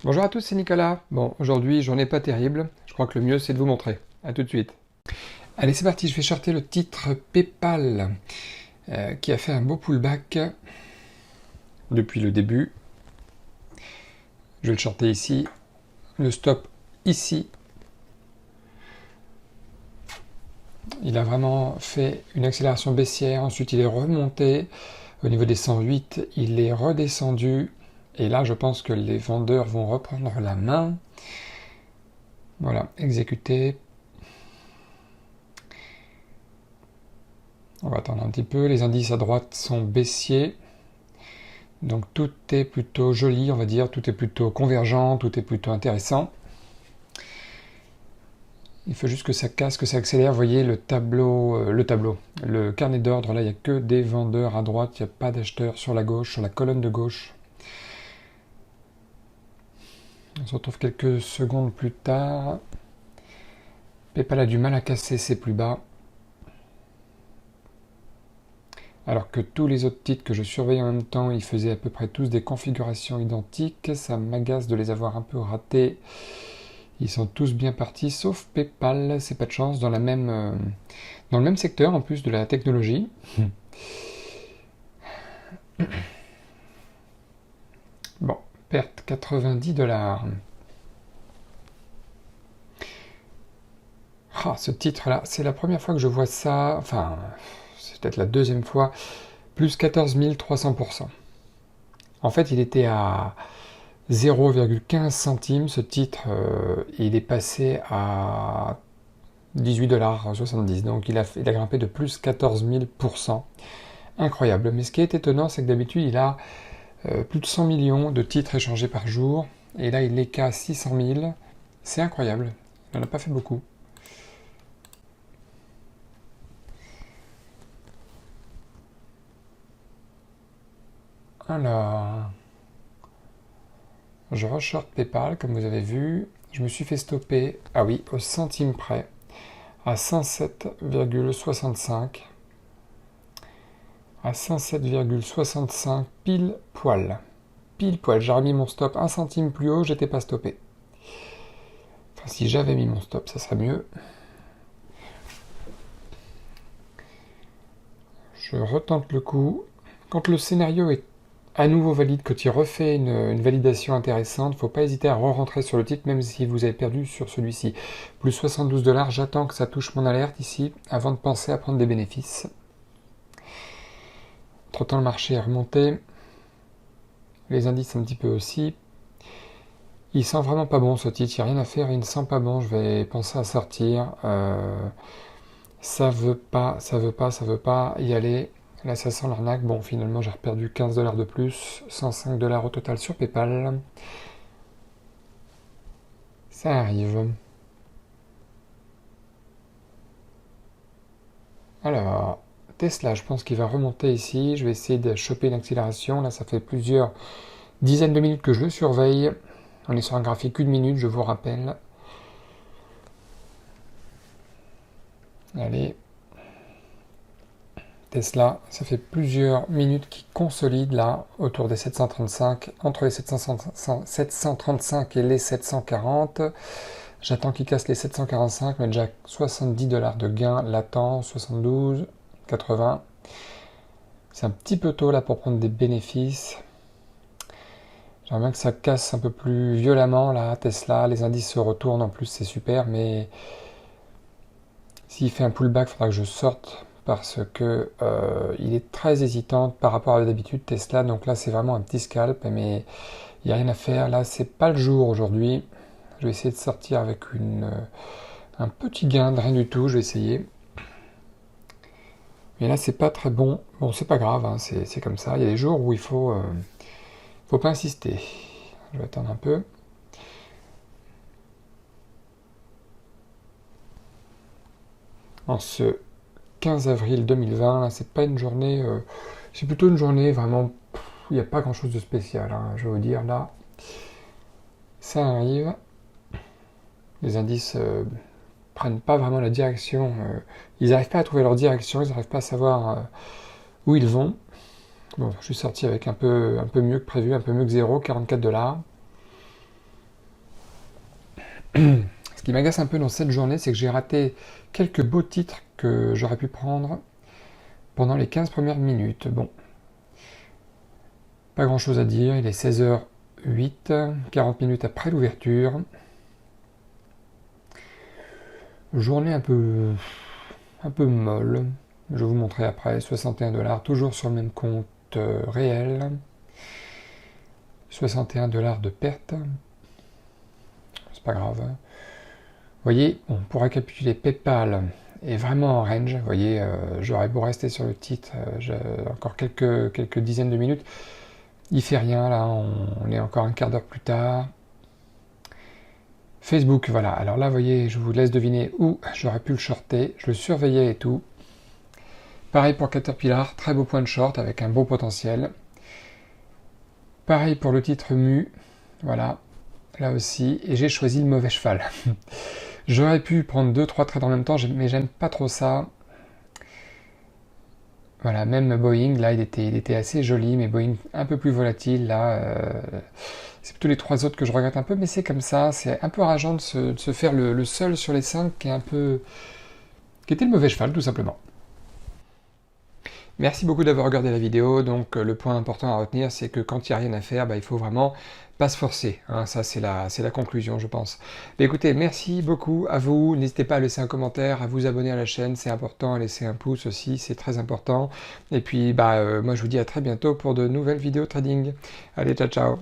Bonjour à tous, c'est Nicolas. Bon, aujourd'hui, journée pas terrible. Je crois que le mieux, c'est de vous montrer. À tout de suite. Allez, c'est parti. Je vais shorter le titre PayPal, qui a fait un beau pullback depuis le début. Je vais le shorter ici. Le stop ici. Il a vraiment fait une accélération baissière. Ensuite, il est remonté au niveau des 108. Il est redescendu. Et là, je pense que les vendeurs vont reprendre la main. Voilà, exécuter. On va attendre un petit peu. Les indices à droite sont baissiers. Donc tout est plutôt joli, on va dire. Tout est plutôt convergent, tout est plutôt intéressant. Il faut juste que ça casse, que ça accélère. Vous voyez le tableau, le carnet d'ordre. Là, il n'y a que des vendeurs à droite. Il n'y a pas d'acheteurs sur la gauche, sur la colonne de gauche. On se retrouve quelques secondes plus tard. PayPal a du mal à casser ses plus bas. Alors que tous les autres titres que je surveille en même temps, ils faisaient à peu près tous des configurations identiques. Ça m'agace de les avoir un peu ratés. Ils sont tous bien partis, sauf PayPal, c'est pas de chance, dans le même secteur en plus de la technologie. Bon, perte 90 $. Ah, ce titre-là, c'est la première fois que je vois ça, enfin, c'est peut-être la deuxième fois, plus 14 300%. En fait, il était à 0,15 centimes, ce titre, il est passé à 18,70 $. Donc il a grimpé de plus 14 000%. Incroyable. Mais ce qui est étonnant, c'est que d'habitude, il a plus de 100 millions de titres échangés par jour. Et là, il n'est qu'à 600 000. C'est incroyable. Il n'en a pas fait beaucoup. Alors, je reshort PayPal, comme vous avez vu. Je me suis fait stopper, ah oui, au centime près, à 107,65. À 107,65 pile poil. Pile poil, j'ai remis mon stop 1 centime plus haut, j'étais pas stoppé. Enfin, si j'avais mis mon stop, ça serait mieux. Je retente le coup. Quand le scénario est à nouveau valide, quand il refait une validation intéressante, faut pas hésiter à re-rentrer sur le titre, même si vous avez perdu sur celui-ci. Plus 72 $, j'attends que ça touche mon alerte ici, avant de penser à prendre des bénéfices. Entre-temps, le marché est remonté. Les indices un petit peu aussi. Il sent vraiment pas bon ce titre, il n'y a rien à faire, il ne sent pas bon, je vais penser à sortir. Ça veut pas y aller. Là ça sent l'arnaque. Bon, finalement j'ai perdu 15 $ de plus, 105 $ au total sur PayPal. Ça arrive. Alors, Tesla, je pense qu'il va remonter ici. Je vais essayer de choper une accélération. Là ça fait plusieurs dizaines de minutes que je le surveille. On est sur un graphique 1 minute, je vous rappelle. Allez. Tesla, ça fait plusieurs minutes qu'il consolide là, autour des 735, entre les 735 et les 740. J'attends qu'il casse les 745, mais déjà 70 $ de gain latent, 72, 80. C'est un petit peu tôt là pour prendre des bénéfices. J'aimerais bien que ça casse un peu plus violemment là, Tesla. Les indices se retournent en plus, c'est super, mais s'il fait un pullback, il faudra que je sorte parce que il est très hésitant par rapport à d'habitude Tesla. Donc là, c'est vraiment un petit scalp, mais il n'y a rien à faire. Là, c'est pas le jour aujourd'hui. Je vais essayer de sortir avec un petit gain de rien du tout. Je vais essayer. Mais là, c'est pas très bon. Bon, c'est pas grave, hein, c'est comme ça. Il y a des jours où il faut pas insister. Je vais attendre un peu. En ce 15 avril 2020, là, c'est pas une journée. C'est plutôt une journée vraiment. Il n'y a pas grand chose de spécial, hein, je vais vous dire là. Ça arrive. Les indices prennent pas vraiment la direction. Ils n'arrivent pas à trouver leur direction, ils n'arrivent pas à savoir où ils vont. Bon, je suis sorti avec un peu mieux que prévu, un peu mieux que 0, 44 $. Ce qui m'agace un peu dans cette journée, c'est que j'ai raté quelques beaux titres que j'aurais pu prendre pendant les 15 premières minutes. Bon, pas grand chose à dire, il est 16h08, 40 minutes après l'ouverture. Journée un peu molle. Je vais vous montrer après. 61 $, toujours sur le même compte réel. 61 $ de perte. C'est pas grave. Vous voyez, bon, pour récapituler, PayPal est vraiment en range. Vous voyez, j'aurais beau rester sur le titre encore quelques dizaines de minutes. Il fait rien, là, on est encore un quart d'heure plus tard. Facebook, voilà. Alors là, vous voyez, je vous laisse deviner où j'aurais pu le shorter. Je le surveillais et tout. Pareil pour Caterpillar, très beau point de short avec un beau potentiel. Pareil pour le titre Mu, voilà, là aussi. Et j'ai choisi le mauvais cheval. J'aurais pu prendre 2-3 trades en même temps, mais j'aime pas trop ça. Voilà, même Boeing, là, il était assez joli, mais Boeing un peu plus volatile, là. C'est plutôt les 3 autres que je regrette un peu, mais c'est comme ça. C'est un peu rageant de se faire le seul sur les 5 qui était le mauvais cheval, tout simplement. Merci beaucoup d'avoir regardé la vidéo. Donc le point important à retenir, c'est que quand il n'y a rien à faire, il faut vraiment pas se forcer. Hein. Ça, c'est la conclusion, je pense. Mais écoutez, merci beaucoup à vous. N'hésitez pas à laisser un commentaire, à vous abonner à la chaîne, c'est important. À laisser un pouce aussi, c'est très important. Et puis, moi, je vous dis à très bientôt pour de nouvelles vidéos trading. Allez, ciao, ciao.